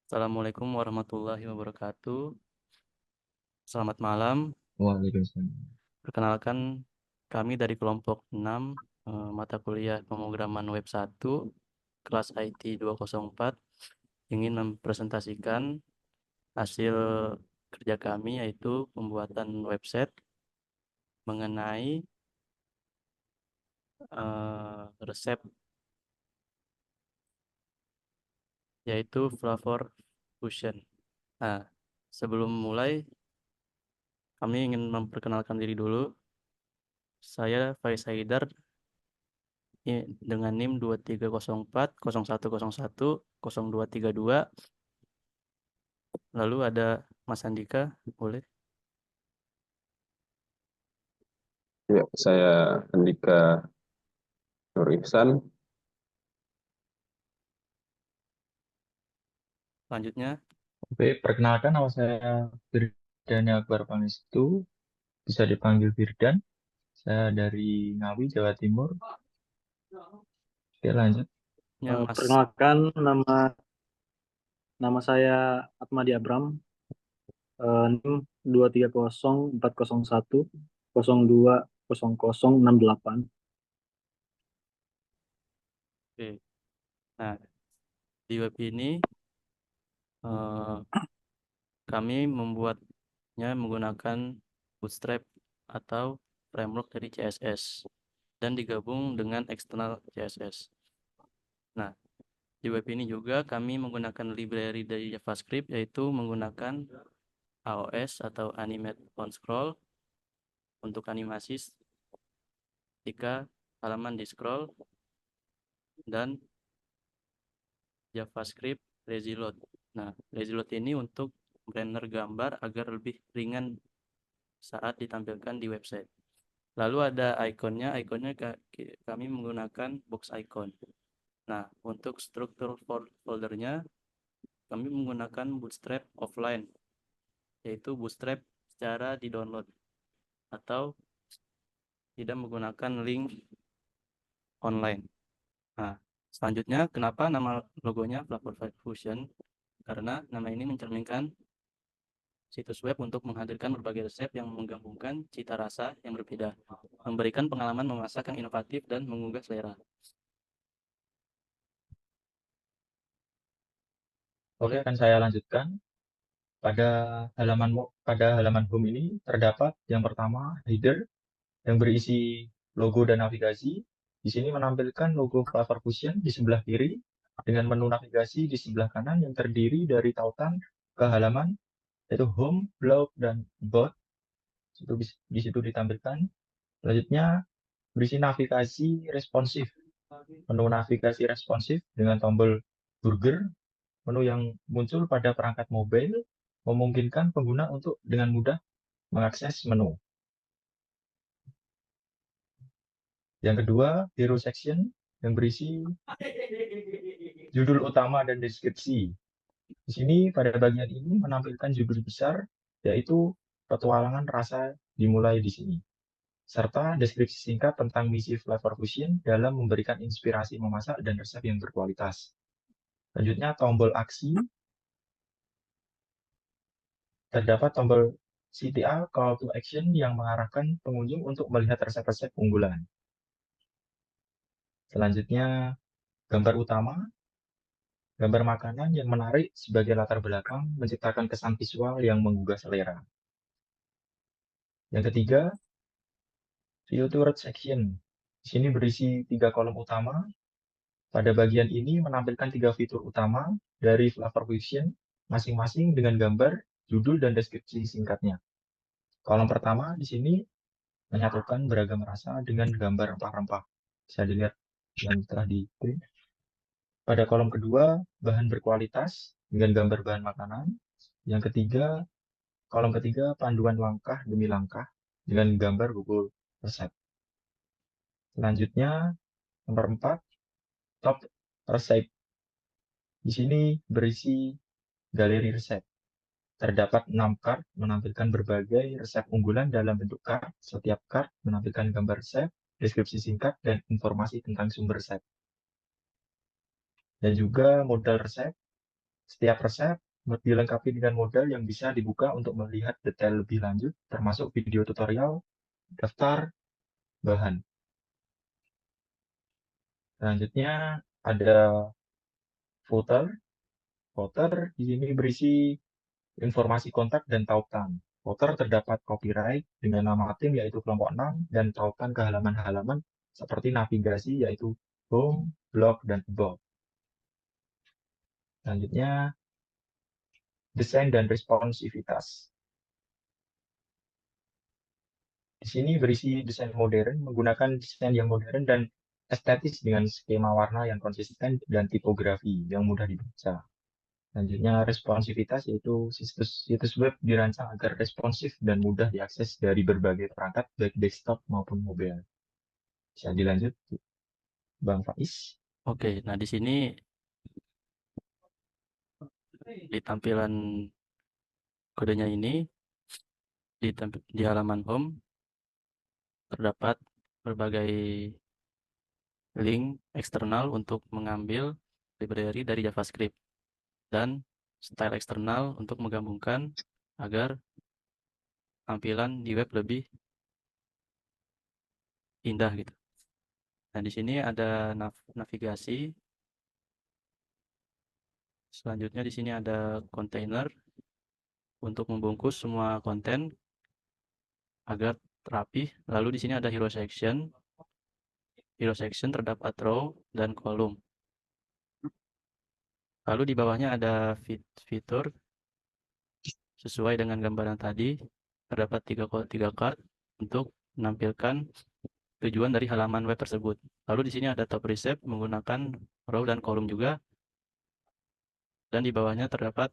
Assalamualaikum warahmatullahi wabarakatuh. Selamat malam. Waalaikumsalam. Perkenalkan kami dari kelompok 6 mata kuliah pemrograman web 1 kelas IT 204 ingin mempresentasikan hasil kerja kami yaitu pembuatan website mengenai resep yaitu Flavor Fusion. Nah, sebelum mulai kami ingin memperkenalkan diri dulu. Saya Faiz Haidar dengan NIM 2304 0101 0232. Lalu ada Mas Andika, boleh. Ya, saya Andika Nur Ihsan. Selanjutnya, Oke, perkenalkan nama saya Firdan Akbar Pangestu, bisa dipanggil Firdan. Saya dari Ngawi, Jawa Timur. Oke, lanjut. Mas Perkenalkan nama saya Atmadi Abram, NIM 23040102068. oke. Nah, di web ini eh, kami membuatnya menggunakan Bootstrap atau framework dari CSS dan digabung dengan eksternal CSS. Nah, di web ini juga kami menggunakan library dari JavaScript yaitu menggunakan AOS atau Animate on Scroll untuk animasi ketika halaman di scroll dan JavaScript lazy load. Nah, lazy load ini untuk render gambar agar lebih ringan saat ditampilkan di website. Lalu ada ikonnya kami menggunakan box icon. Nah, untuk struktur foldernya kami menggunakan Bootstrap offline, yaitu Bootstrap secara di-download atau tidak menggunakan link online. Nah, selanjutnya kenapa nama logonya Flavor Fusion? Karena nama ini mencerminkan situs web untuk menghadirkan berbagai resep yang menggabungkan cita rasa yang berbeda, memberikan pengalaman memasak yang inovatif dan menggugah selera. Oke, Boleh? akan saya lanjutkan. Pada pada halaman home ini terdapat yang pertama header yang berisi logo dan navigasi. Di sini menampilkan logo Flavor Fusion di sebelah kiri dengan menu navigasi di sebelah kanan yang terdiri dari tautan ke halaman yaitu home, blog, dan about. Di situ ditampilkan. Selanjutnya berisi navigasi responsif. Menu navigasi responsif dengan tombol burger, menu yang muncul pada perangkat mobile, memungkinkan pengguna untuk dengan mudah mengakses menu. Yang kedua, hero section yang berisi judul utama dan deskripsi. Di sini pada bagian ini menampilkan judul besar, yaitu petualangan rasa dimulai di sini, serta deskripsi singkat tentang misi Flavor Fusion dalam memberikan inspirasi memasak dan resep yang berkualitas. Selanjutnya, tombol aksi. Terdapat tombol CTA Call to Action yang mengarahkan pengunjung untuk melihat resep-resep unggulan. Selanjutnya, gambar utama. Gambar makanan yang menarik sebagai latar belakang menciptakan kesan visual yang menggugah selera. Yang ketiga, View to Road Section. Di sini berisi 3 kolom utama. Pada bagian ini menampilkan 3 fitur utama dari Flavor Fusion, masing-masing dengan gambar, judul, dan deskripsi singkatnya. Kolom pertama di sini menyatukan beragam rasa dengan gambar rempah-rempah. Bisa dilihat yang telah di print. Pada kolom kedua, bahan berkualitas dengan gambar bahan makanan. Yang ketiga, kolom ketiga, panduan langkah demi langkah dengan gambar buku resep. Selanjutnya, nomor 4, top resep. Di sini berisi galeri resep. Terdapat 6 card menampilkan berbagai resep unggulan dalam bentuk card. Setiap card menampilkan gambar resep, deskripsi singkat, dan informasi tentang sumber resep. Dan juga modal resep. Setiap resep dilengkapi dengan modal yang bisa dibuka untuk melihat detail lebih lanjut, termasuk video tutorial, daftar, bahan. Selanjutnya ada footer. Footer di sini berisi informasi kontak dan tautan. Footer terdapat copyright dengan nama tim yaitu kelompok 6 dan tautan ke halaman-halaman seperti navigasi yaitu home, blog, dan about. Selanjutnya, desain dan responsivitas. Di sini berisi desain modern, menggunakan desain yang modern dan estetis dengan skema warna yang konsisten dan tipografi yang mudah dibaca. Selanjutnya, responsivitas yaitu situs web dirancang agar responsif dan mudah diakses dari berbagai perangkat, baik desktop maupun mobile. Bisa dilanjut, Bang Faiz. Oke, nah di sini di tampilan kodenya ini di halaman home terdapat berbagai link eksternal untuk mengambil library dari JavaScript dan style eksternal untuk menggabungkan agar tampilan di web lebih indah gitu. Nah, di sini ada navigasi. Selanjutnya di sini ada container untuk membungkus semua konten agar rapi. Lalu di sini ada hero section. Hero section terdapat row dan kolom. Lalu di bawahnya ada fitur sesuai dengan gambaran tadi. Terdapat tiga card untuk menampilkan tujuan dari halaman web tersebut. Lalu di sini ada top receipt menggunakan row dan kolom juga. Dan di bawahnya terdapat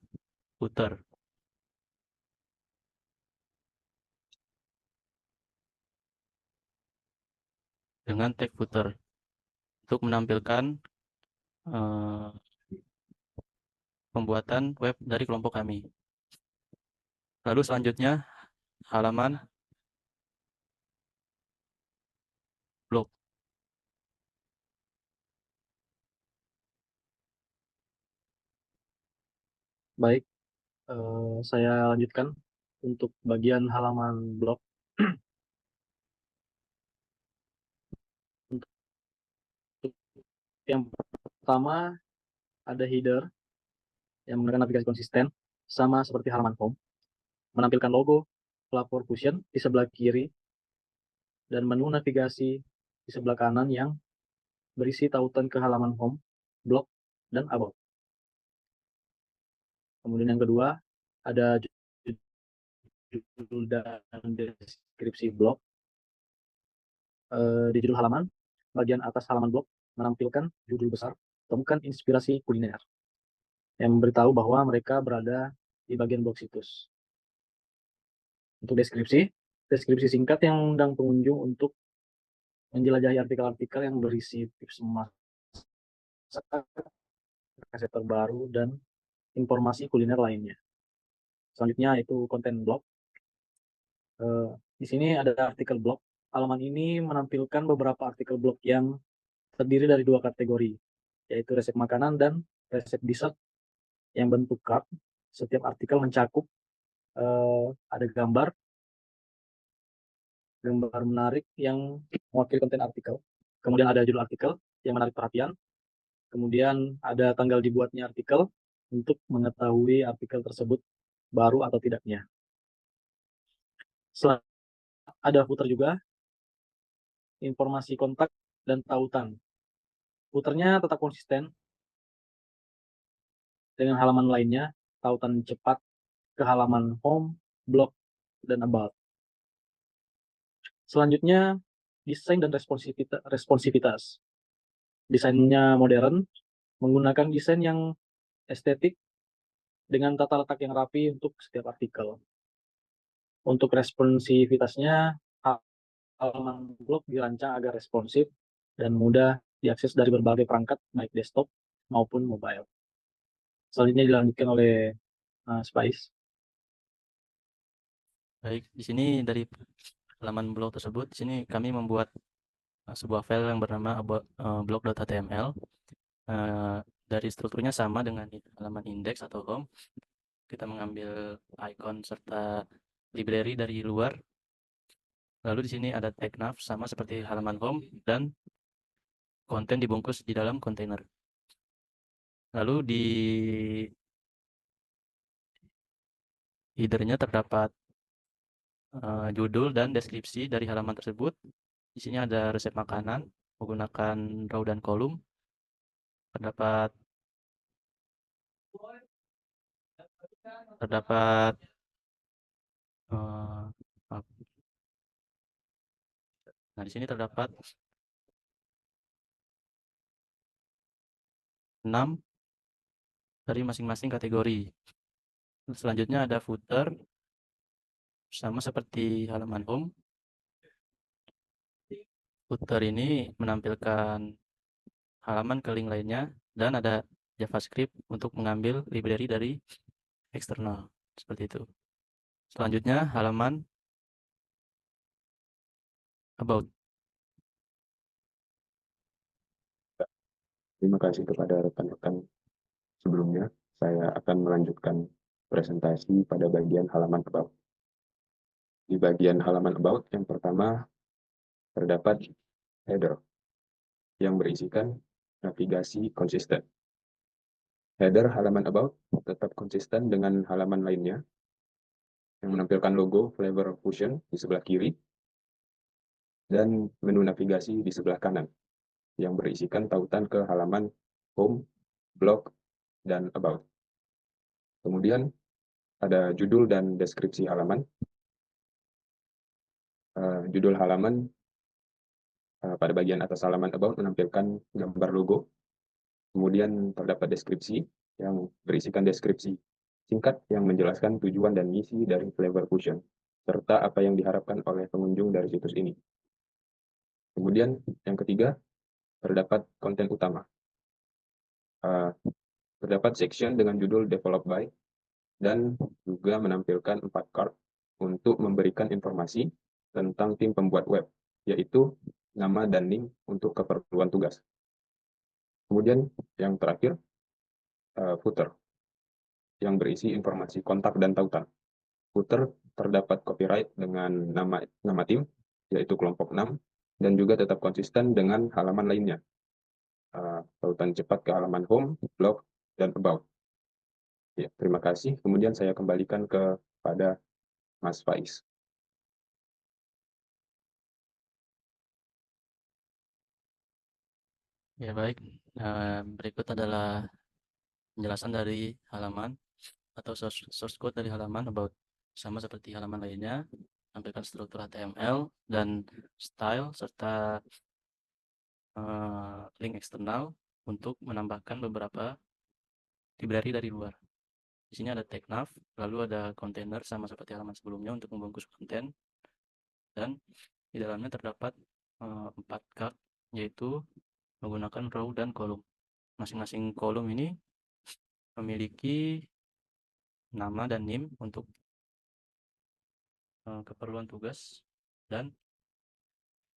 footer. Dengan tag footer untuk menampilkan pembuatan web dari kelompok kami. Lalu selanjutnya halaman blog. Baik, saya lanjutkan untuk bagian halaman blog. Untuk yang pertama ada header yang menggunakan navigasi konsisten sama seperti halaman home, menampilkan logo pelapor Fusion di sebelah kiri dan menu navigasi di sebelah kanan yang berisi tautan ke halaman home, blog, dan about. Kemudian yang kedua ada judul dan deskripsi blog. Di judul halaman, bagian atas halaman blog menampilkan judul besar, temukan inspirasi kuliner, yang memberitahu bahwa mereka berada di bagian blog situs. Untuk deskripsi singkat yang mengundang pengunjung untuk menjelajahi artikel-artikel yang berisi tips memasak, resep terbaru, dan informasi kuliner lainnya. Selanjutnya itu konten blog. Di sini ada artikel blog. Halaman ini menampilkan beberapa artikel blog yang terdiri dari dua kategori, yaitu resep makanan dan resep dessert yang bentuk card. Setiap artikel mencakup ada gambar menarik yang mewakili konten artikel. Kemudian ada judul artikel yang menarik perhatian. Kemudian ada tanggal dibuatnya artikel untuk mengetahui artikel tersebut baru atau tidaknya. Setelah ada footer juga, informasi kontak dan tautan. Footernya tetap konsisten dengan halaman lainnya, tautan cepat ke halaman home, blog, dan about. Selanjutnya, desain dan responsivitas. Desainnya modern, menggunakan desain yang estetik dengan tata letak yang rapi untuk setiap artikel. Untuk responsivitasnya, halaman blog dirancang agar responsif dan mudah diakses dari berbagai perangkat, baik desktop maupun mobile. Selanjutnya dilanjutkan oleh Spice. Baik, di sini dari halaman blog tersebut, di sini kami membuat sebuah file yang bernama blog.html dari strukturnya sama dengan halaman index atau home. Kita mengambil icon serta library dari luar. Lalu di sini ada tag nav sama seperti halaman home dan konten dibungkus di dalam kontainer. Lalu di header-nya terdapat judul dan deskripsi dari halaman tersebut. Di sini ada resep makanan menggunakan row dan kolom. Terdapat nah di sini terdapat 6 dari masing-masing kategori. Selanjutnya ada footer, sama seperti halaman home. Footer ini menampilkan halaman ke link lainnya dan ada JavaScript untuk mengambil library dari eksternal, seperti itu. Selanjutnya halaman about. Terima kasih kepada rekan-rekan sebelumnya. Saya akan melanjutkan presentasi pada bagian halaman about. Di bagian halaman about yang pertama terdapat header yang berisikan navigasi konsisten. Header halaman about tetap konsisten dengan halaman lainnya yang menampilkan logo Flavor Fusion di sebelah kiri dan menu navigasi di sebelah kanan yang berisikan tautan ke halaman home, blog, dan about. Kemudian ada judul dan deskripsi halaman. Judul halaman pada bagian atas halaman about menampilkan gambar logo. Kemudian terdapat deskripsi yang berisikan deskripsi singkat yang menjelaskan tujuan dan misi dari Flavor Fusion, serta apa yang diharapkan oleh pengunjung dari situs ini. Kemudian yang ketiga, terdapat konten utama. Terdapat section dengan judul Developed by, dan juga menampilkan 4 card untuk memberikan informasi tentang tim pembuat web, yaitu nama dan link untuk keperluan tugas. Kemudian yang terakhir, footer, yang berisi informasi kontak dan tautan. Footer terdapat copyright dengan nama tim, yaitu kelompok 6, dan juga tetap konsisten dengan halaman lainnya. Tautan cepat ke halaman home, blog, dan about. Ya, terima kasih. Kemudian saya kembalikan kepada Mas Faiz. Ya baik, berikut adalah penjelasan dari halaman atau source code dari halaman about. Sama seperti halaman lainnya, tampilkan struktur HTML dan style serta link eksternal untuk menambahkan beberapa library dari luar. Di sini ada tag nav, lalu ada kontainer sama seperti halaman sebelumnya untuk membungkus konten, dan di dalamnya terdapat 4 card, yaitu menggunakan row dan kolom. Masing-masing kolom ini memiliki nama dan NIM untuk keperluan tugas dan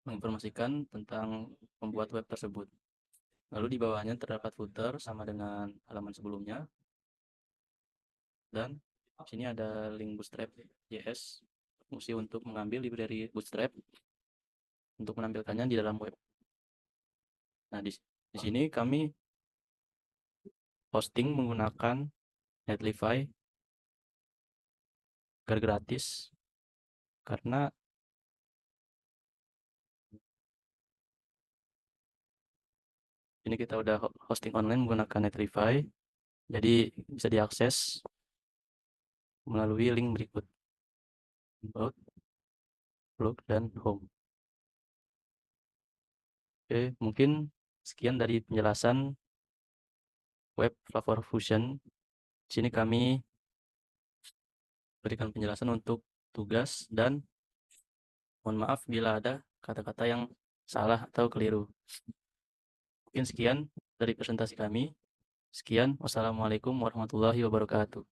menginformasikan tentang pembuat web tersebut. Lalu di bawahnya terdapat footer sama dengan halaman sebelumnya, dan di sini ada link Bootstrap.js, fungsi untuk mengambil library Bootstrap untuk menampilkannya di dalam web. Nah, di sini kami hosting menggunakan Netlify agar gratis, karena ini kita udah hosting online menggunakan Netlify, jadi bisa diakses melalui link berikut, about, blog, dan home. Oke, mungkin sekian dari penjelasan web Flavor Fusion. Di sini kami berikan penjelasan untuk tugas, dan mohon maaf bila ada kata-kata yang salah atau keliru. Mungkin sekian dari presentasi kami. Sekian, wassalamualaikum warahmatullahi wabarakatuh.